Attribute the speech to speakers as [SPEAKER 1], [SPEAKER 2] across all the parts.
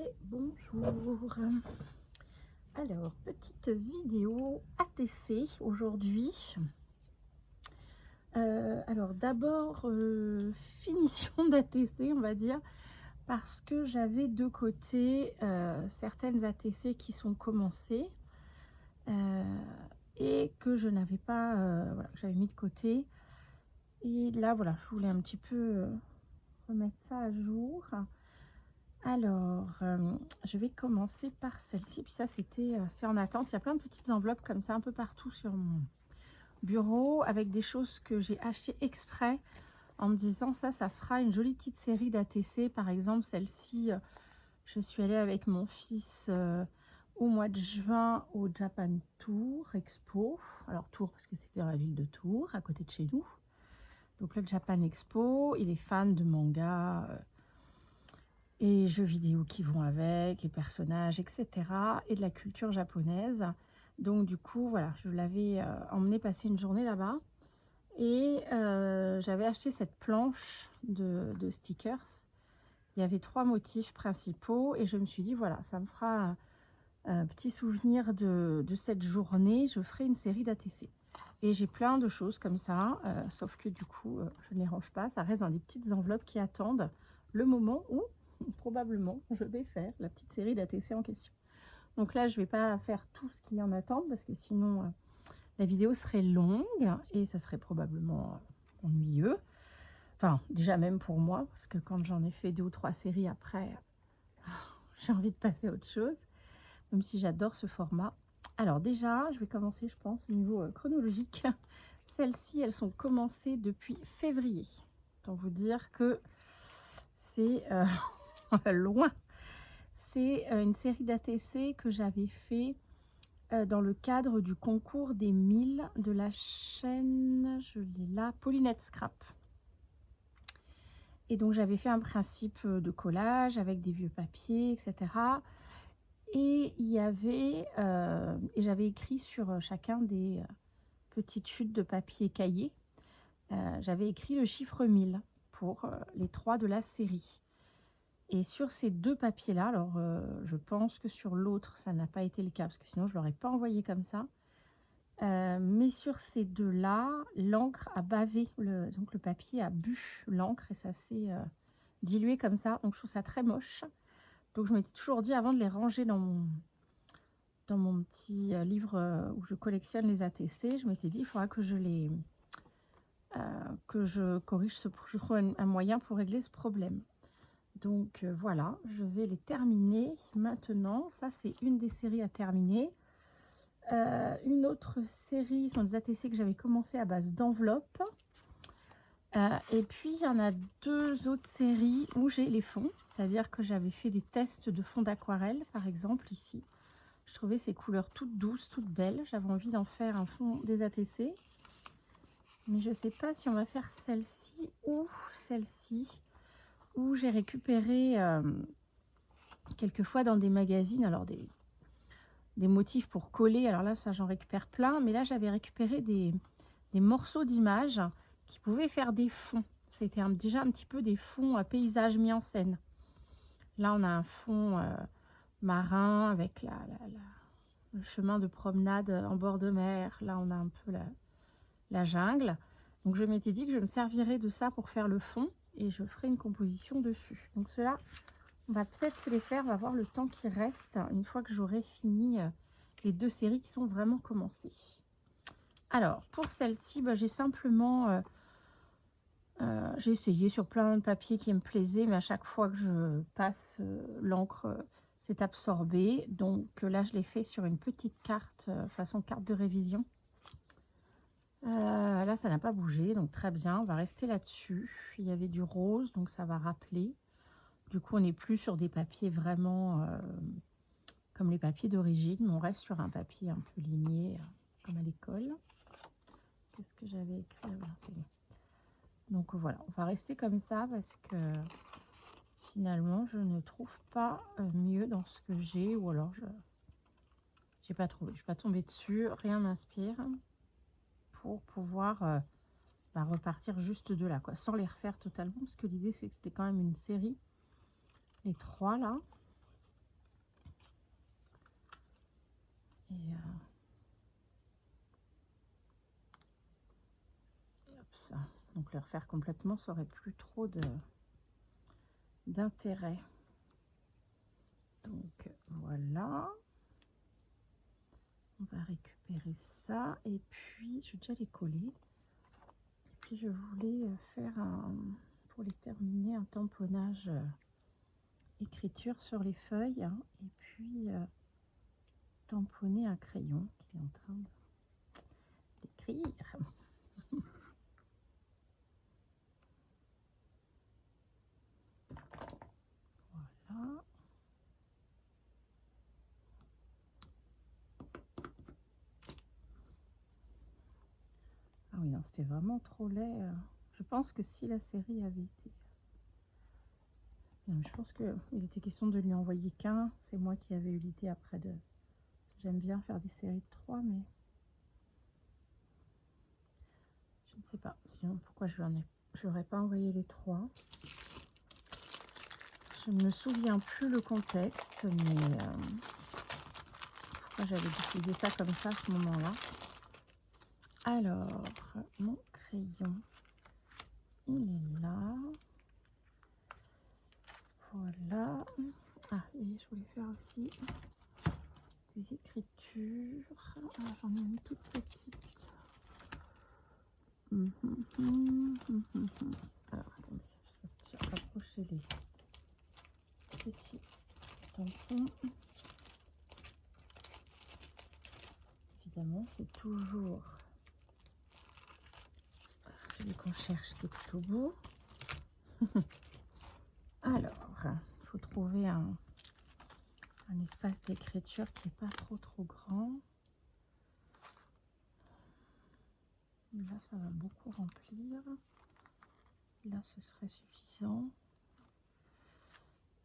[SPEAKER 1] et bonjour. Alors, petite vidéo ATC aujourd'hui. Alors d'abord, finition d'ATC, on va dire, parce que j'avais de côté certaines ATC qui sont commencées et que je n'avais pas, voilà, que j'avais mis de côté. Et là, voilà, je voulais un petit peu remettre ça à jour. Alors, je vais commencer par celle-ci. Puis ça, c'est en attente. Il y a plein de petites enveloppes comme ça un peu partout sur mon bureau avec des choses que j'ai achetées exprès en me disant ça fera une jolie petite série d'ATC. Par exemple, celle-ci, je suis allée avec mon fils au mois de juin au Japan Tour Expo. Alors Tours parce que c'était dans la ville de Tours, à côté de chez nous. Donc le Japan Expo, il est fan de manga. Et jeux vidéo qui vont avec, les personnages, etc. et de la culture japonaise. Donc du coup, voilà, je l'avais emmené passer une journée là-bas. Et j'avais acheté cette planche de stickers. Il y avait 3 motifs principaux et je me suis dit, voilà, ça me fera un petit souvenir de cette journée. Je ferai une série d'ATC. Et j'ai plein de choses comme ça, sauf que du coup, je ne les range pas. Ça reste dans des petites enveloppes qui attendent le moment où probablement je vais faire la petite série d'ATC en question. Donc là, je ne vais pas faire tout ce qu'il y en attend parce que sinon la vidéo serait longue et ça serait probablement ennuyeux. Enfin, déjà même pour moi, parce que quand j'en ai fait 2 ou 3 séries après, j'ai envie de passer à autre chose, même si j'adore ce format. Alors déjà, je vais commencer, je pense, au niveau chronologique. Celles-ci, elles sont commencées depuis février. Autant vous dire que c'est loin. C'est une série d'ATC que j'avais fait dans le cadre du concours des 1000 de la chaîne, je l'ai là, Paulinette Scrap. Et donc j'avais fait un principe de collage avec des vieux papiers, etc. Et il y avait, et j'avais écrit sur chacun des petites chutes de papier cahier, j'avais écrit le chiffre 1000 pour les 3 de la série. Et sur ces 2 papiers-là, alors je pense que sur l'autre, ça n'a pas été le cas, parce que sinon je ne l'aurais pas envoyé comme ça. Mais sur ces 2-là, l'encre a bavé, donc le papier a bu l'encre et ça s'est dilué comme ça. Donc je trouve ça très moche. Donc je m'étais toujours dit avant de les ranger dans mon petit livre où je collectionne les ATC, je m'étais dit il faudra que que je corrige je trouve un moyen pour régler ce problème. Donc voilà, je vais les terminer maintenant. Ça, c'est une des séries à terminer. Une autre série sont des ATC que j'avais commencé à base d'enveloppes. Et puis, il y en a 2 autres séries où j'ai les fonds. C'est-à-dire que j'avais fait des tests de fonds d'aquarelle, par exemple, ici. Je trouvais ces couleurs toutes douces, toutes belles. J'avais envie d'en faire un fond des ATC. Mais je ne sais pas si on va faire celle-ci ou celle-ci, où j'ai récupéré quelquefois dans des magazines, alors des motifs pour coller. Alors là, ça, j'en récupère plein. Mais là, j'avais récupéré des morceaux d'images qui pouvaient faire des fonds. C'était déjà un petit peu des fonds à paysages mis en scène. Là, on a un fond marin avec le chemin de promenade en bord de mer. Là, on a un peu la jungle. Donc, je m'étais dit que je me servirais de ça pour faire le fond et je ferai une composition dessus. Donc, cela, on va peut-être se les faire. On va voir le temps qui reste une fois que j'aurai fini les 2 séries qui sont vraiment commencées. Alors, pour celle-ci, j'ai simplement... j'ai essayé sur plein de papiers qui me plaisaient, mais à chaque fois que je passe, l'encre s'est absorbée. Donc là, je l'ai fait sur une petite carte, façon carte de révision. Là, ça n'a pas bougé, donc très bien, on va rester là-dessus. Il y avait du rose, donc ça va rappeler. Du coup, on n'est plus sur des papiers vraiment comme les papiers d'origine, mais on reste sur un papier un peu ligné, comme à l'école. Qu'est-ce que j'avais écrit? C'est bon. Donc voilà, on va rester comme ça parce que finalement je ne trouve pas mieux dans ce que j'ai, ou alors je n'ai pas trouvé, je suis pas tombée dessus, rien m'inspire pour pouvoir repartir juste de là, quoi, sans les refaire totalement, parce que l'idée c'est que c'était quand même une série, les 3 là. Et hop, ça. Donc le refaire complètement, ça aurait plus trop d'intérêt. Donc voilà. On va récupérer ça. Et puis, je vais déjà les coller. Et puis, je voulais faire, pour les terminer, un tamponnage écriture sur les feuilles. Hein, et puis, tamponner un crayon qui est en train d'écrire. Voilà. Ah oui, non, c'était vraiment trop laid. Je pense que si la série avait été... Je pense qu'il était question de lui envoyer qu'un. C'est moi qui avais eu l'idée après de... J'aime bien faire des séries de 3, mais... Je ne sais pas pourquoi je n'aurais pas envoyé les 3. Je ne me souviens plus le contexte, mais pourquoi j'avais décidé ça comme ça à ce moment-là. Alors, mon crayon, il est là. Voilà. Ah, et je voulais faire aussi des écritures. Ah, j'en ai une toute petite. Alors, attendez, je vais rapprocher les petits tampons. Évidemment, c'est toujours celui qu'on cherche qui est tout au bout. Alors, il faut trouver un espace d'écriture qui n'est pas trop grand. Là, ça va beaucoup remplir. Là, ce serait suffisant.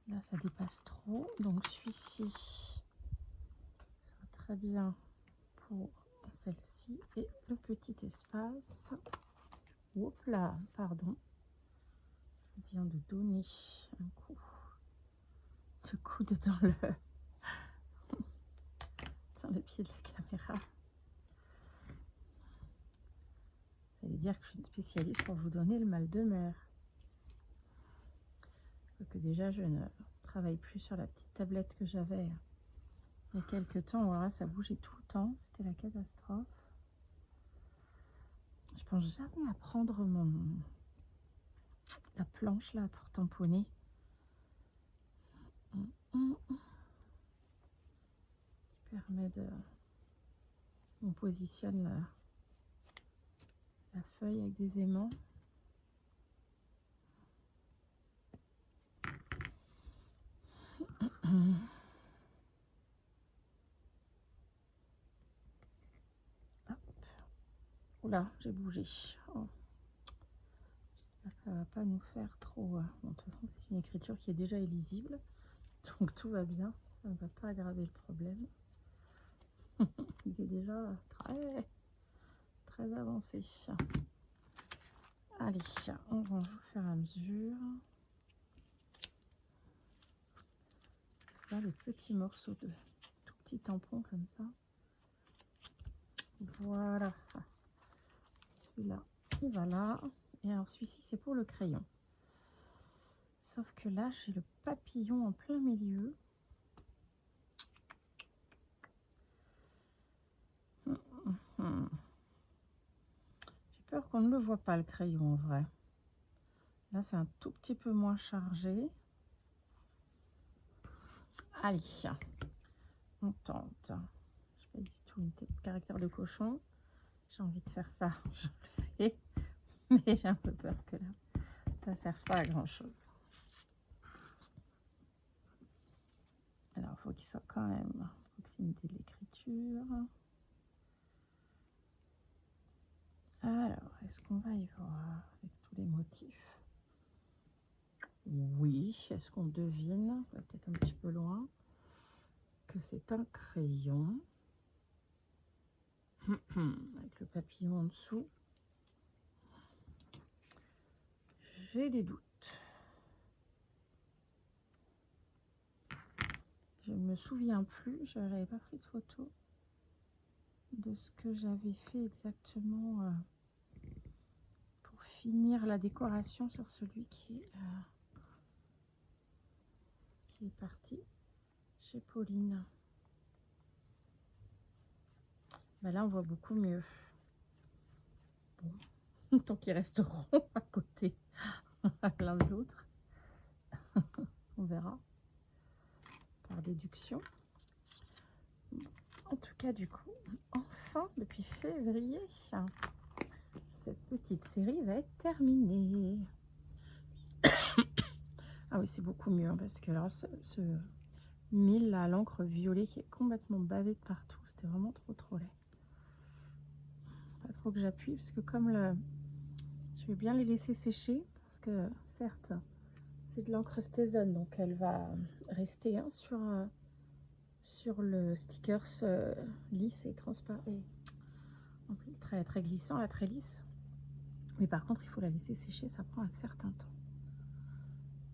[SPEAKER 1] Là, ça dépasse trop. Donc, celui-ci sera très bien pour celle-ci. Et le petit espace. Oups là, pardon. Je viens de donner un coup de coude dans le pied de la caméra. Vous allez dire que je suis une spécialiste pour vous donner le mal de mer. Que déjà je ne travaille plus sur la petite tablette que j'avais il y a quelques temps. Voilà, ça bougeait tout le temps, c'était la catastrophe. Je pense jamais à prendre la planche là pour tamponner. Qui permet de... On positionne la feuille avec des aimants. Hop. Oula, j'ai bougé. Oh. J'espère que ça va pas nous faire trop... Bon, de toute façon, c'est une écriture qui est déjà illisible. Donc tout va bien. Ça ne va pas aggraver le problème. Il est déjà très avancé. Allez, on range au fur et à mesure. Ça, les petits morceaux de tout petits tampons comme ça. Voilà. Celui-là, il va là. Et alors celui-ci, c'est pour le crayon. Sauf que là, j'ai le papillon en plein milieu. J'ai peur qu'on ne le voit pas, le crayon, en vrai. Là, c'est un tout petit peu moins chargé. Allez, on tente. Je n'ai pas du tout une tête de caractère de cochon. J'ai envie de faire ça, je le fais. Mais j'ai un peu peur que là, ça ne sert pas à grand chose. Alors, il faut qu'il soit quand même à proximité de l'écriture. Alors, est-ce qu'on va y voir avec tous les motifs? Oui. Est-ce qu'on devine, peut-être un petit peu loin, que c'est un crayon avec le papillon en dessous? J'ai des doutes. Je ne me souviens plus, je n'avais pas pris de photo. de ce que j'avais fait exactement pour finir la décoration sur celui qui est parti chez Pauline. Ben là, on voit beaucoup mieux. Bon, tant qu'ils resteront à côté l'un de l'autre, on verra par déduction. En tout cas, du coup, enfin, depuis février, cette petite série va être terminée. Ah oui, c'est beaucoup mieux, hein, parce que alors, ce mille à l'encre violet qui est complètement bavé de partout, c'était vraiment trop laid. Pas trop que j'appuie, parce que comme je vais bien les laisser sécher, parce que certes, c'est de l'encre Stézone, donc elle va rester hein, sur le stickers lisse et transparent, et très glissant, là, très lisse. Mais par contre, il faut la laisser sécher, ça prend un certain temps.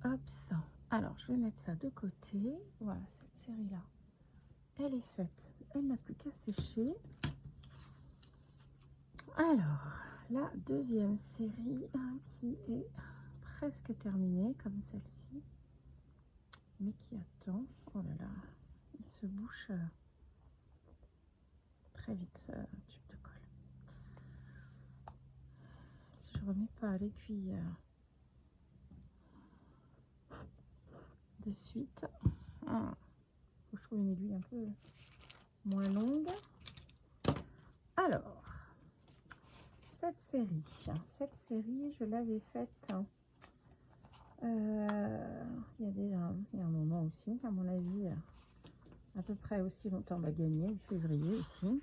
[SPEAKER 1] Hop, ça. Alors, je vais mettre ça de côté. Voilà, cette série-là, elle est faite. Elle n'a plus qu'à sécher. Alors, la deuxième série hein, qui est presque terminée, comme celle-ci, mais qui attend. Oh là là, il se bouche très vite, ce tube de colle. Si je remets pas l'aiguille de suite, faut que je trouve une aiguille un peu moins longue. Alors, cette série, je l'avais faite il y a déjà un moment aussi, à mon avis, à peu près aussi longtemps gagné, février ici.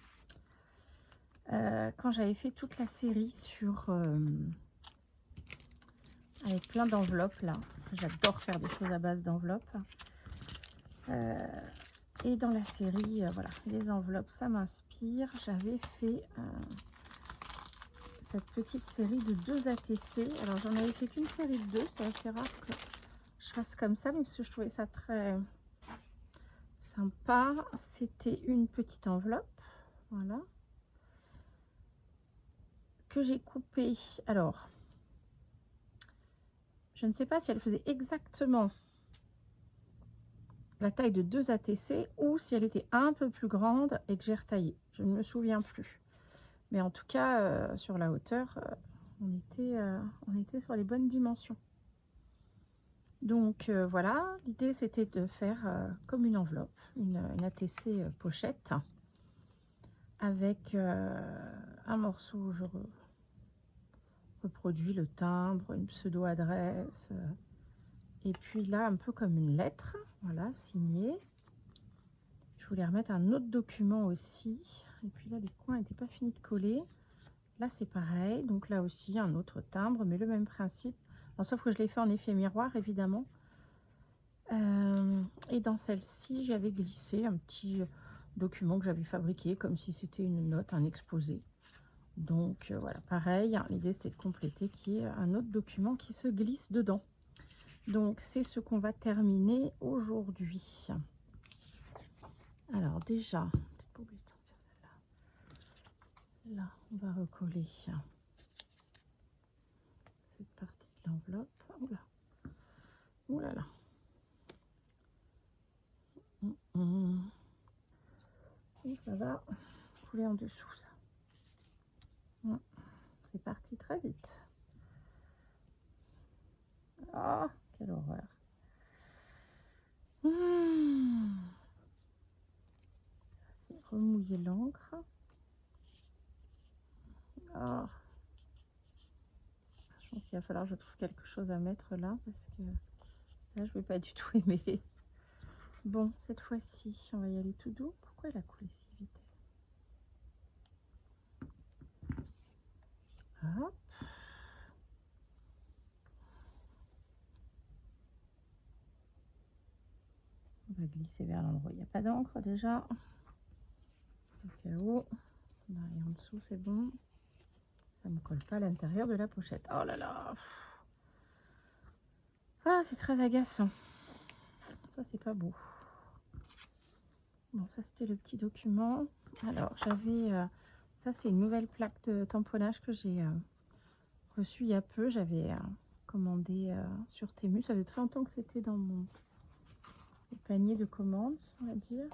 [SPEAKER 1] Quand j'avais fait toute la série sur avec plein d'enveloppes là, j'adore faire des choses à base d'enveloppes. Et dans la série, voilà, les enveloppes, ça m'inspire. J'avais fait cette petite série de 2 ATC. Alors j'en avais fait qu'une série de 2, c'est assez rare que je fasse comme ça, mais parce que je trouvais ça très sympa. C'était une petite enveloppe, voilà, que j'ai coupée. Alors, je ne sais pas si elle faisait exactement la taille de 2 ATC ou si elle était un peu plus grande et que j'ai retaillé. Je ne me souviens plus. Mais en tout cas, sur la hauteur, on était sur les bonnes dimensions. Donc voilà, l'idée c'était de faire comme une enveloppe, une ATC pochette, avec un morceau où je reproduis le timbre, une pseudo-adresse, et puis là un peu comme une lettre, voilà, signée. Je voulais remettre un autre document aussi, et puis là les coins n'étaient pas finis de coller. Là c'est pareil, donc là aussi un autre timbre, mais le même principe. Alors, sauf que je l'ai fait en effet miroir évidemment. Et dans celle-ci, j'avais glissé un petit document que j'avais fabriqué comme si c'était une note, un exposé. Donc voilà, pareil, hein, l'idée c'était de compléter qu'il y ait un autre document qui se glisse dedans. Donc c'est ce qu'on va terminer aujourd'hui. Alors déjà, pas obligé de sortir celle-là. Là, on va recoller cette partie de l'enveloppe. Oula, oula là. Et ça va couler en dessous, ça. C'est parti très vite. Ah, oh, quelle horreur. Ça fait remouiller l'encre. Oh. Je pense qu'il va falloir que je trouve quelque chose à mettre là, parce que là, je vais pas du tout aimer. Bon, cette fois-ci, on va y aller tout doux. Pourquoi elle a coulé si vite? Hop. On va glisser vers l'endroit où il n'y a pas d'encre déjà. Au cas où. Là, et en dessous, c'est bon. Ça ne me colle pas à l'intérieur de la pochette. Oh là là. Ah, c'est très agaçant. Ça, c'est pas beau. Bon, ça c'était le petit document. Alors j'avais, ça c'est une nouvelle plaque de tamponnage que j'ai reçue il y a peu. J'avais commandé sur Temu. Ça fait très longtemps que c'était dans mon panier de commandes, on va dire.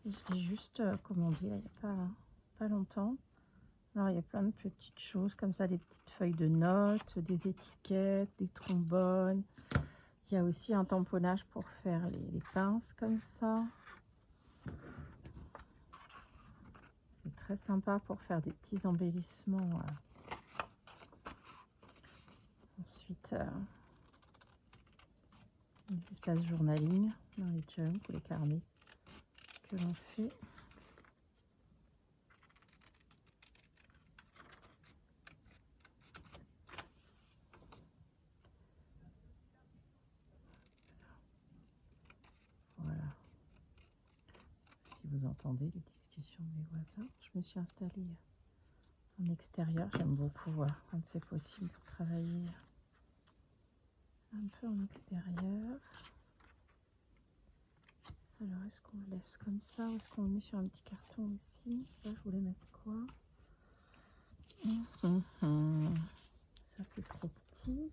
[SPEAKER 1] Et je l'ai juste commandé là, il n'y a pas longtemps. Alors il y a plein de petites choses comme ça, des petites feuilles de notes, des étiquettes, des trombones. Il y a aussi un tamponnage pour faire les pinces comme ça. C'est très sympa pour faire des petits embellissements. Ensuite, des espaces journaling dans les junk ou les carnets que l'on fait. Voilà. Si vous entendez les discussions de mes voisins, je me suis installée en extérieur. J'aime beaucoup quand c'est possible pour travailler un peu en extérieur. Alors, est-ce qu'on le laisse comme ça ou est-ce qu'on le met sur un petit carton aussi? Là, je voulais mettre quoi? Ça, c'est trop petit.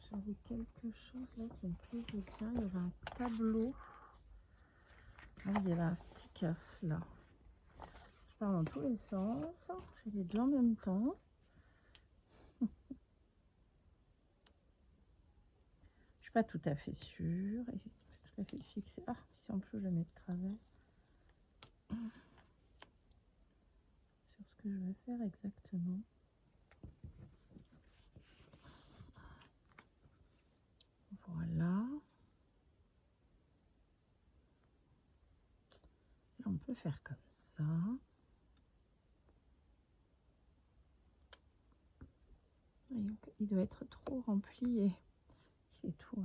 [SPEAKER 1] J'avais quelque chose là qui me plaisait bien. Il y avait un tableau. Ah, il y avait un sticker là. Je pars dans tous les sens. J'ai les deux en même temps. Je suis pas tout à fait sûre. Et tout à fait fixée. Ah, si on peut le mettre de travers. Sur ce que je veux faire exactement. Voilà. Et on peut faire comme ça. Et donc, il doit être trop rempli et il est tout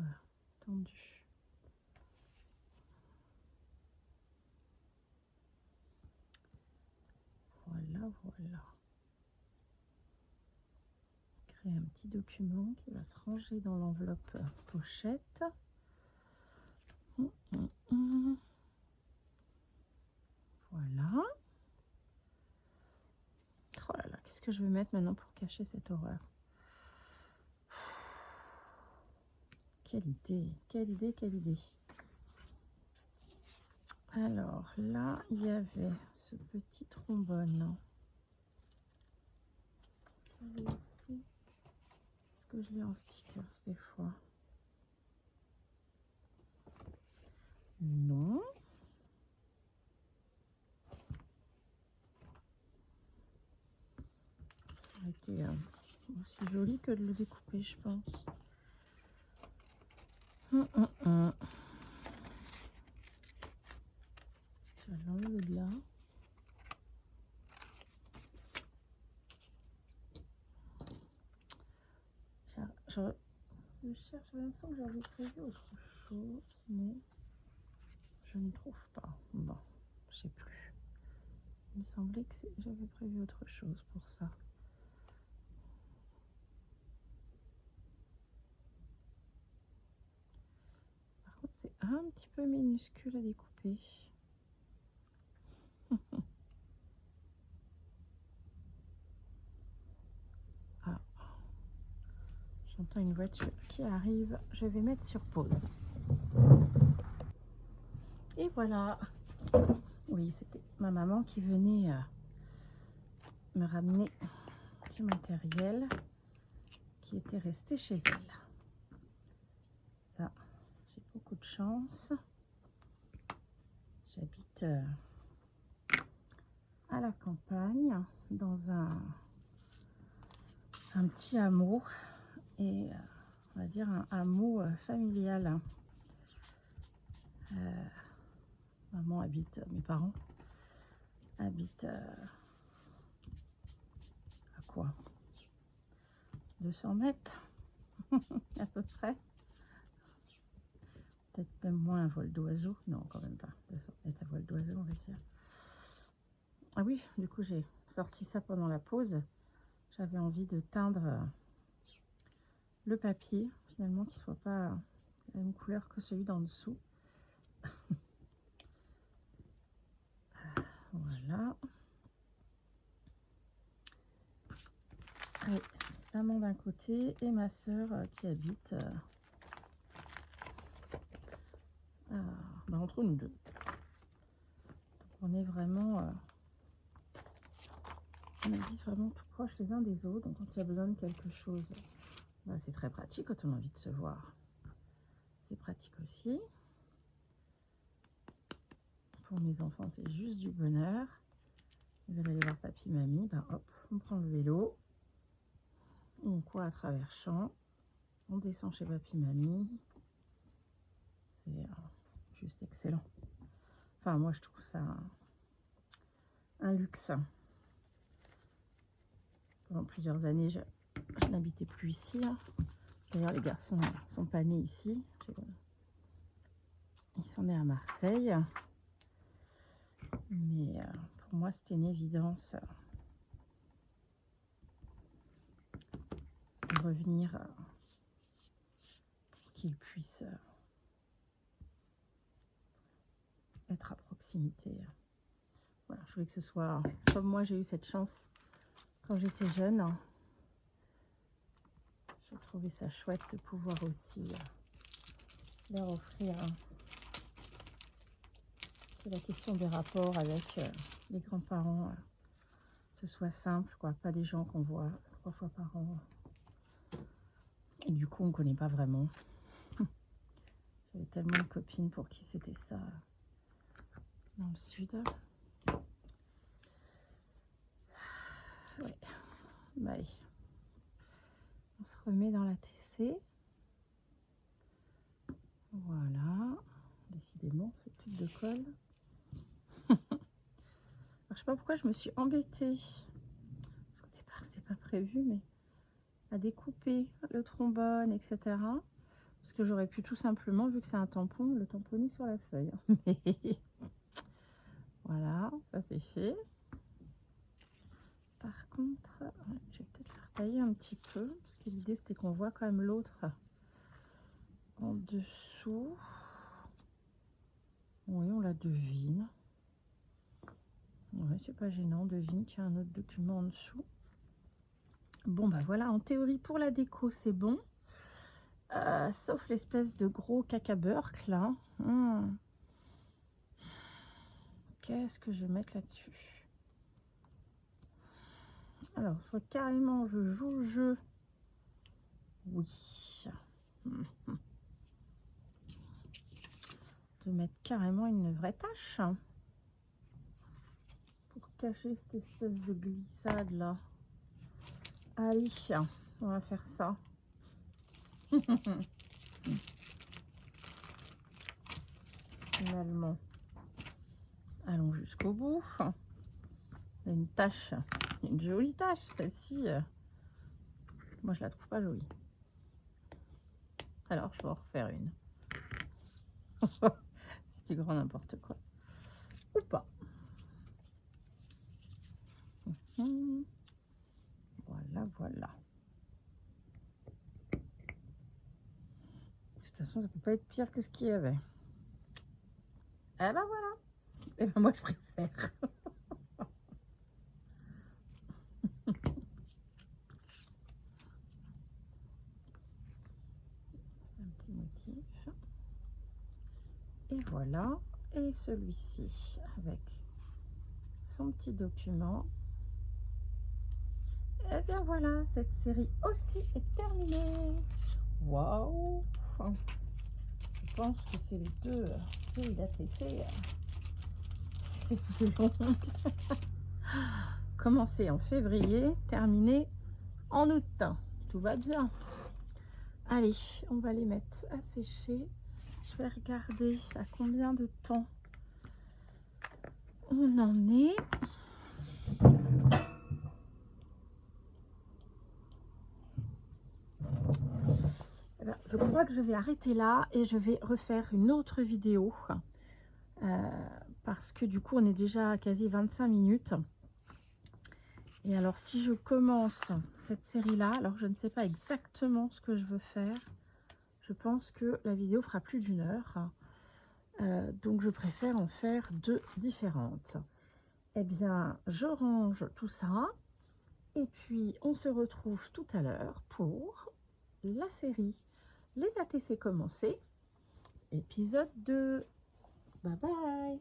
[SPEAKER 1] tendu. Voilà, voilà. Créer un petit document qui va se ranger dans l'enveloppe pochette. Voilà. Oh là là, qu'est-ce que je vais mettre maintenant pour cacher cette horreur? Quelle idée, quelle idée, quelle idée. Alors là, il y avait ce petit trombone. Est-ce que je l'ai en stickers des fois? Non. Ça aurait été aussi joli que de le découper, je pense. Je vais l'enlever de là. Je cherche, j'ai l'impression que j'avais prévu autre chose, mais je ne trouve pas. Bon, je sais plus. Il me semblait que j'avais prévu autre chose pour ça. Par contre, c'est un petit peu minuscule à découper. Ah, j'entends une voiture qui arrive. Je vais mettre sur pause. Et voilà. Oui, c'était ma maman qui venait me ramener du matériel qui était resté chez elle. Ça, j'ai beaucoup de chance. J'habite à la campagne, dans un petit hameau, et on va dire un hameau familial. Maman habite, mes parents habitent à quoi? 200 mètres à peu près. Peut-être même moins un vol d'oiseau. Non, quand même pas. 200 mètres à vol d'oiseau, on va dire. Ah oui, du coup, j'ai sorti ça pendant la pause. J'avais envie de teindre le papier, finalement, qu'il ne soit pas la même couleur que celui d'en dessous. Voilà. Et maman d'un côté et ma soeur qui habite entre nous deux. Donc on est vraiment, on habite vraiment tout proche les uns des autres. Donc quand il y a besoin de quelque chose, c'est très pratique quand on a envie de se voir. C'est pratique aussi. Pour mes enfants, c'est juste du bonheur. Ils veulent aller voir papy, mamie, hop, on prend le vélo, on court à travers champs, on descend chez papy, mamie. C'est juste excellent. Enfin, moi, je trouve ça un luxe. Pendant plusieurs années, je n'habitais plus ici. D'ailleurs, les garçons sont pas nés ici. Ils sont nés à Marseille. Mais pour moi, c'était une évidence de revenir pour qu'ils puissent être à proximité. Voilà, je voulais que ce soit comme moi, j'ai eu cette chance quand j'étais jeune. J'ai trouvé ça chouette de pouvoir aussi leur offrir que la question des rapports avec les grands-parents ce soit simple, quoi. Pas des gens qu'on voit 3 fois par an et du coup on connaît pas vraiment. J'avais tellement de copines pour qui c'était ça dans le sud. Ouais. Allez. On se remet dans la TC. Voilà. Décidément, ce type de colle. Alors, je sais pas pourquoi je me suis embêtée. Parce qu'au départ, c'était pas prévu, mais à découper le trombone, etc. Parce que j'aurais pu tout simplement, vu que c'est un tampon, le tamponner sur la feuille. Mais voilà, ça c'est fait. Par contre, je vais peut-être faire tailler un petit peu, parce que l'idée c'était qu'on voit quand même l'autre en dessous. Oui, on la devine. Ouais, c'est pas gênant, devine qu'il y a un autre document en dessous. Bon, bah voilà, en théorie pour la déco, c'est bon. Sauf l'espèce de gros cacaburk là. Qu'est-ce que je vais mettre là-dessus? Alors, soit carrément je joue le jeu. Oui. De mettre carrément une vraie tache. Pour cacher cette espèce de glissade là. Allez, on va faire ça. Finalement, allons jusqu'au bout. Une tache, une jolie tache, celle-ci. Moi, je la trouve pas jolie. Alors, je vais en refaire une. C'est du grand n'importe quoi. Ou pas. Voilà, voilà. De toute façon, ça peut pas être pire que ce qu'il y avait. Eh ben voilà. Et ben moi, je préfère. Un petit motif. Et voilà. Et celui-ci avec son petit document. Et bien voilà, cette série aussi est terminée. Waouh! Je pense que c'est les deux séries d'ATC les plus longues. Commencé en février, terminé en août. Tout va bien. Allez, on va les mettre à sécher. Je vais regarder à combien de temps on en est. Je crois que je vais arrêter là et je vais refaire une autre vidéo parce que du coup on est déjà à quasi 25 minutes. Et alors si je commence cette série là, alors je ne sais pas exactement ce que je veux faire. Je pense que la vidéo fera plus d'1 heure. donc je préfère en faire 2 différentes. Eh bien, je range tout ça et puis on se retrouve tout à l'heure pour la série Les ATC commencés, épisode 2. Bye bye!